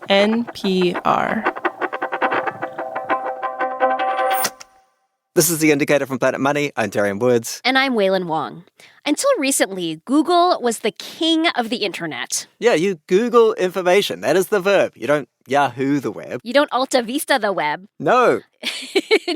NPR. This is The Indicator from Planet Money. I'm Darian Woods. And I'm Waylon Wong. Until recently, Google was the king of the internet. Yeah, you Google information. That is the verb. You don't Yahoo the web. You don't Alta Vista the web. No.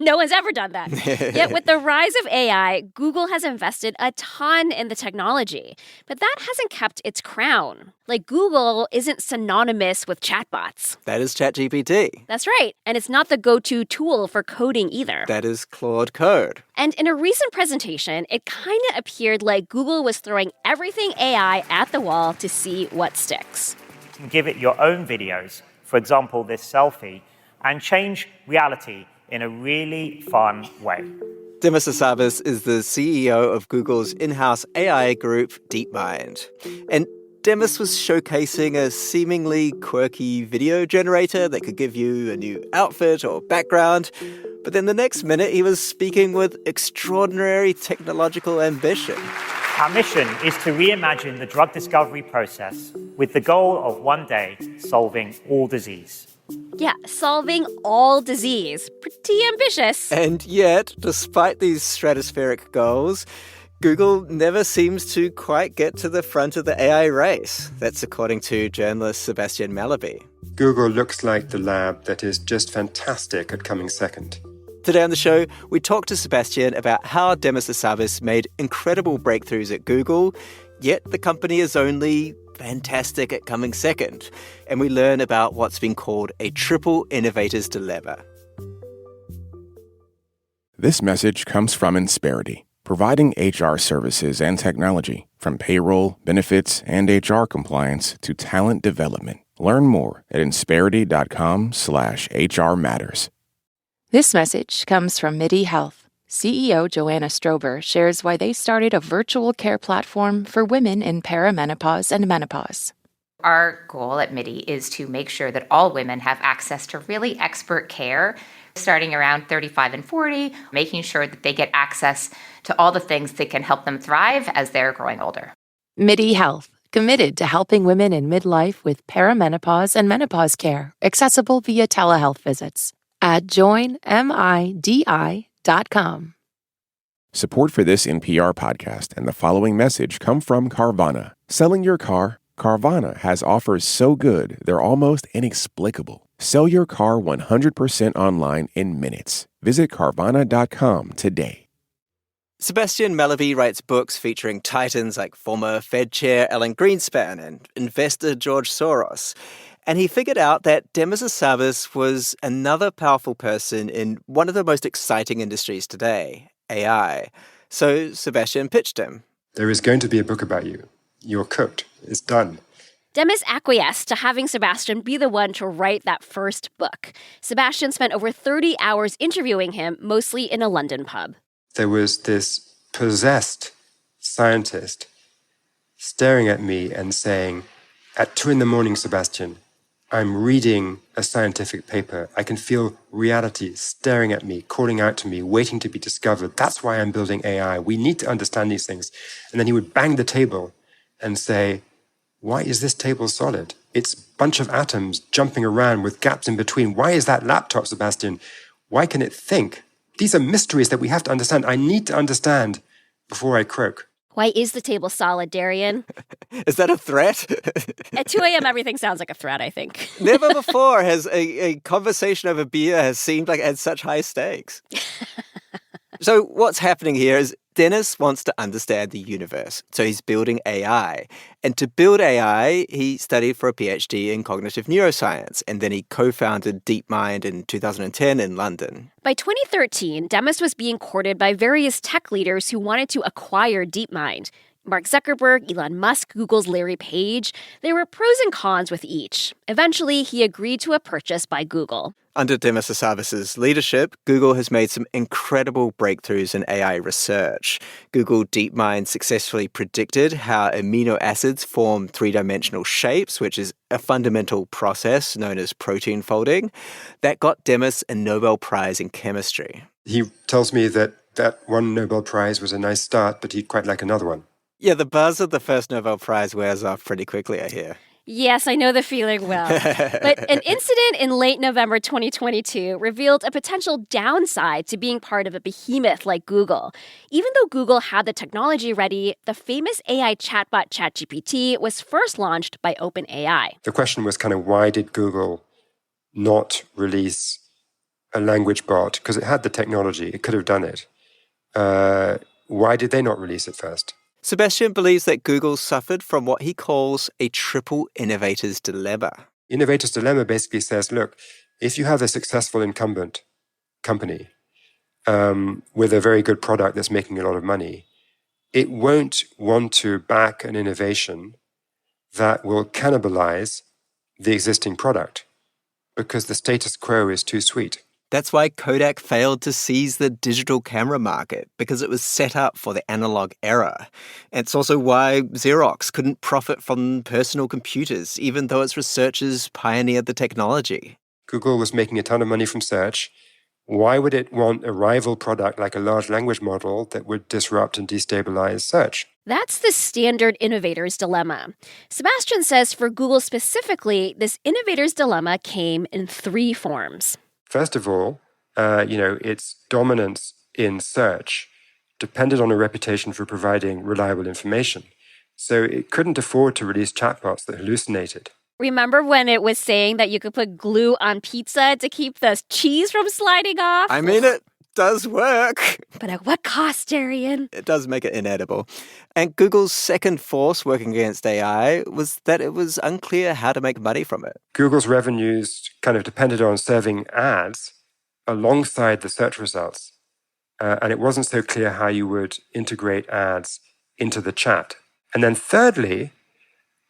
No one's ever done that. Yet with the rise of AI, Google has invested a ton in the technology. But that hasn't kept its crown. Like, Google isn't synonymous with chatbots. That is ChatGPT. That's right. And it's not the go-to tool for coding either. That is Claude Code. And in a recent presentation, it kind of appeared like Google was throwing everything AI at the wall to see what sticks. You can give it your own videos, for example, this selfie, and change reality in a really fun way. Demis Hassabis is the CEO of Google's in-house AI group, DeepMind. And Demis was showcasing a seemingly quirky video generator that could give you a new outfit or background. But then the next minute, he was speaking with extraordinary technological ambition. Our mission is to reimagine the drug discovery process with the goal of one day solving all disease. Yeah, solving all disease. Pretty ambitious. And yet, despite these stratospheric goals, Google never seems to quite get to the front of the AI race. That's according to journalist Sebastian Mallaby. Google looks like the lab that is just fantastic at coming second. Today on the show, we talk to Sebastian about how Demis Hassabis made incredible breakthroughs at Google, yet the company is only fantastic at coming second. And we learn about what's been called a triple innovator's dilemma. This message comes from Insperity, providing HR services and technology, from payroll, benefits, and HR compliance to talent development. Learn more at insperity.com/HR matters. This message comes from MIDI Health. CEO Joanna Strober shares why they started a virtual care platform for women in perimenopause and menopause. Our goal at MIDI is to make sure that all women have access to really expert care, starting around 35 and 40, making sure that they get access to all the things that can help them thrive as they're growing older. MIDI Health, committed to helping women in midlife with perimenopause and menopause care, accessible via telehealth visits at joinmidi.com. Support for this NPR podcast and the following message come from Carvana. Selling your car? Carvana has offers so good, they're almost inexplicable. Sell your car 100% online in minutes. Visit Carvana.com today. Sebastian Mallaby writes books featuring titans like former Fed chair Alan Greenspan and investor George Soros. And he figured out that Demis Hassabis was another powerful person in one of the most exciting industries today, AI. So Sebastian pitched him. There is going to be a book about you. You're cooked. It's done. Demis acquiesced to having Sebastian be the one to write that first book. Sebastian spent over 30 hours interviewing him, mostly in a London pub. There was this possessed scientist staring at me and saying, at 2 a.m, Sebastian, I'm reading a scientific paper. I can feel reality staring at me, calling out to me, waiting to be discovered. That's why I'm building AI. We need to understand these things. And then he would bang the table and say, why is this table solid? It's a bunch of atoms jumping around with gaps in between. Why is that laptop, Sebastian? Why can it think? These are mysteries that we have to understand. I need to understand before I croak. Why is the table solid, Darian? Is that a threat? At 2 a.m., everything sounds like a threat, I think. Never before has a conversation over beer has seemed like it had such high stakes. So what's happening here is Demis wants to understand the universe, so he's building AI. And to build AI, he studied for a PhD in cognitive neuroscience, and then he co-founded DeepMind in 2010 in London. By 2013, Demis was being courted by various tech leaders who wanted to acquire DeepMind. Mark Zuckerberg, Elon Musk, Google's Larry Page. There were pros and cons with each. Eventually, he agreed to a purchase by Google. Under Demis Hassabis' leadership, Google has made some incredible breakthroughs in AI research. Google DeepMind successfully predicted how amino acids form three-dimensional shapes, which is a fundamental process known as protein folding. That got Demis a Nobel Prize in chemistry. He tells me that one Nobel Prize was a nice start, but he'd quite like another one. Yeah, the buzz of the first Nobel Prize wears off pretty quickly, I hear. Yes, I know the feeling well. But an incident in late November 2022 revealed a potential downside to being part of a behemoth like Google. Even though Google had the technology ready, the famous AI chatbot ChatGPT was first launched by OpenAI. The question was kind of, why did Google not release a language bot? Because it had the technology, it could have done it. Why did they not release it first? Sebastian believes that Google suffered from what he calls a triple innovator's dilemma. Innovator's dilemma basically says, look, if you have a successful incumbent company with a very good product that's making a lot of money, it won't want to back an innovation that will cannibalize the existing product because the status quo is too sweet. That's why Kodak failed to seize the digital camera market, because it was set up for the analog era. It's also why Xerox couldn't profit from personal computers, even though its researchers pioneered the technology. Google was making a ton of money from search. Why would it want a rival product like a large language model that would disrupt and destabilize search? That's the standard innovator's dilemma. Sebastian says for Google specifically, this innovator's dilemma came in three forms. First of all, its dominance in search depended on a reputation for providing reliable information. So it couldn't afford to release chatbots that hallucinated. Remember when it was saying that you could put glue on pizza to keep the cheese from sliding off? I mean, it does work. But at what cost, Darian? It does make it inedible. And Google's second force working against AI was that it was unclear how to make money from it. Google's revenues kind of depended on serving ads alongside the search results. And it wasn't so clear how you would integrate ads into the chat. And then thirdly,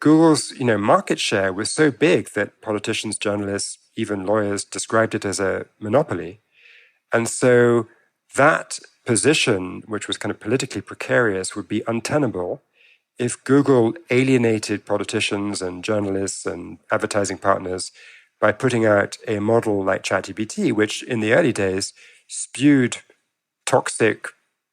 Google's market share was so big that politicians, journalists, even lawyers described it as a monopoly. And so that position, which was kind of politically precarious, would be untenable if Google alienated politicians and journalists and advertising partners by putting out a model like ChatGPT, which in the early days spewed toxic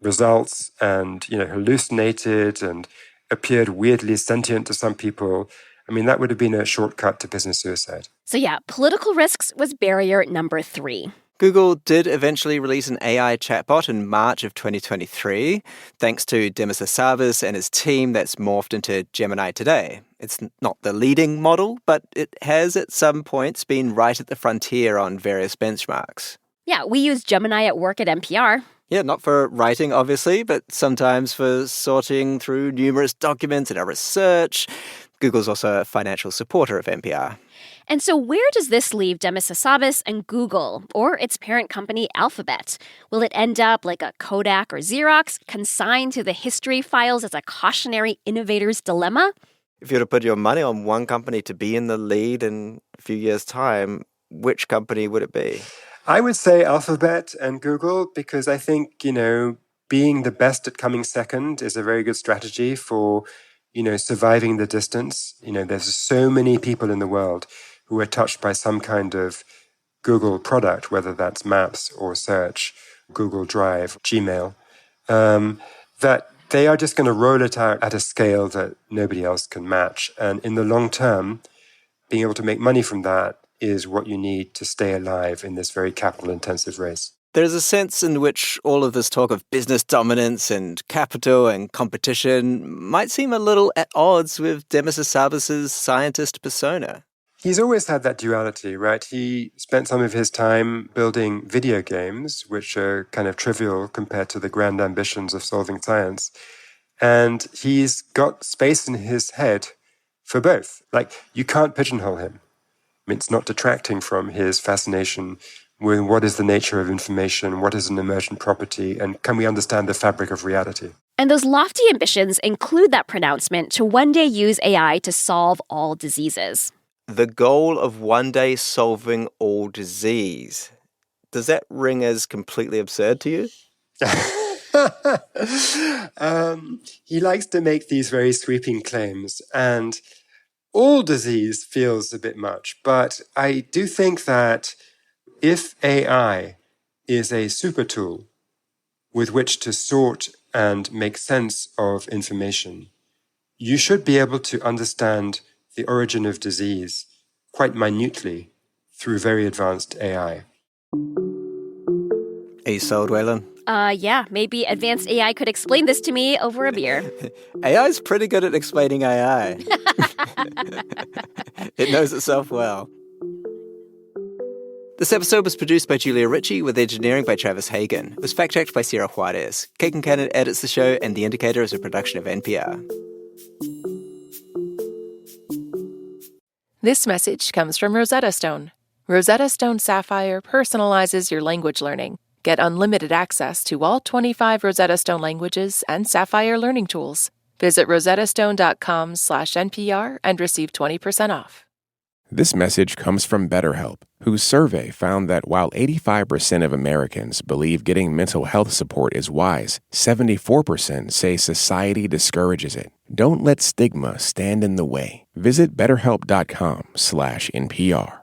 results and hallucinated and appeared weirdly sentient to some people. I mean, that would have been a shortcut to business suicide. So yeah, political risks was barrier number 3. Google did eventually release an AI chatbot in March of 2023, thanks to Demis Hassabis and his team that's morphed into Gemini today. It's not the leading model, but it has at some points been right at the frontier on various benchmarks. Yeah, we use Gemini at work at NPR. Yeah, not for writing, obviously, but sometimes for sorting through numerous documents in our research. Google's also a financial supporter of NPR. And so where does this leave Demis Hassabis and Google, or its parent company Alphabet? Will it end up like a Kodak or Xerox, consigned to the history files as a cautionary innovator's dilemma? If you were to put your money on one company to be in the lead in a few years' time, which company would it be? I would say Alphabet and Google, because I think, being the best at coming second is a very good strategy for, surviving the distance. There's so many people in the world who are touched by some kind of Google product, whether that's Maps or Search, Google Drive, Gmail, that they are just going to roll it out at a scale that nobody else can match. And in the long term, being able to make money from that is what you need to stay alive in this very capital-intensive race. There's a sense in which all of this talk of business dominance and capital and competition might seem a little at odds with Demis Hassabis' scientist persona. He's always had that duality, right? He spent some of his time building video games, which are kind of trivial compared to the grand ambitions of solving science. And he's got space in his head for both. Like, you can't pigeonhole him. I mean, it's not detracting from his fascination with what is the nature of information, what is an emergent property, and can we understand the fabric of reality? And those lofty ambitions include that pronouncement to one day use AI to solve all diseases. The goal of one day solving all disease. Does that ring as completely absurd to you? He likes to make these very sweeping claims, and all disease feels a bit much. But I do think that if AI is a super tool with which to sort and make sense of information, you should be able to understand the origin of disease quite minutely through very advanced AI. Are you sold, Waylon? Yeah, maybe advanced AI could explain this to me over a beer. AI's pretty good at explaining AI. It knows itself well. This episode was produced by Julia Ritchie with engineering by Travis Hagen. It was fact-checked by Sarah Juarez. Kate Kincannon edits the show, and The Indicator is a production of NPR. This message comes from Rosetta Stone. Rosetta Stone Sapphire personalizes your language learning. Get unlimited access to all 25 Rosetta Stone languages and Sapphire learning tools. Visit rosettastone.com/NPR and receive 20% off. This message comes from BetterHelp, whose survey found that while 85% of Americans believe getting mental health support is wise, 74% say society discourages it. Don't let stigma stand in the way. Visit BetterHelp.com/NPR.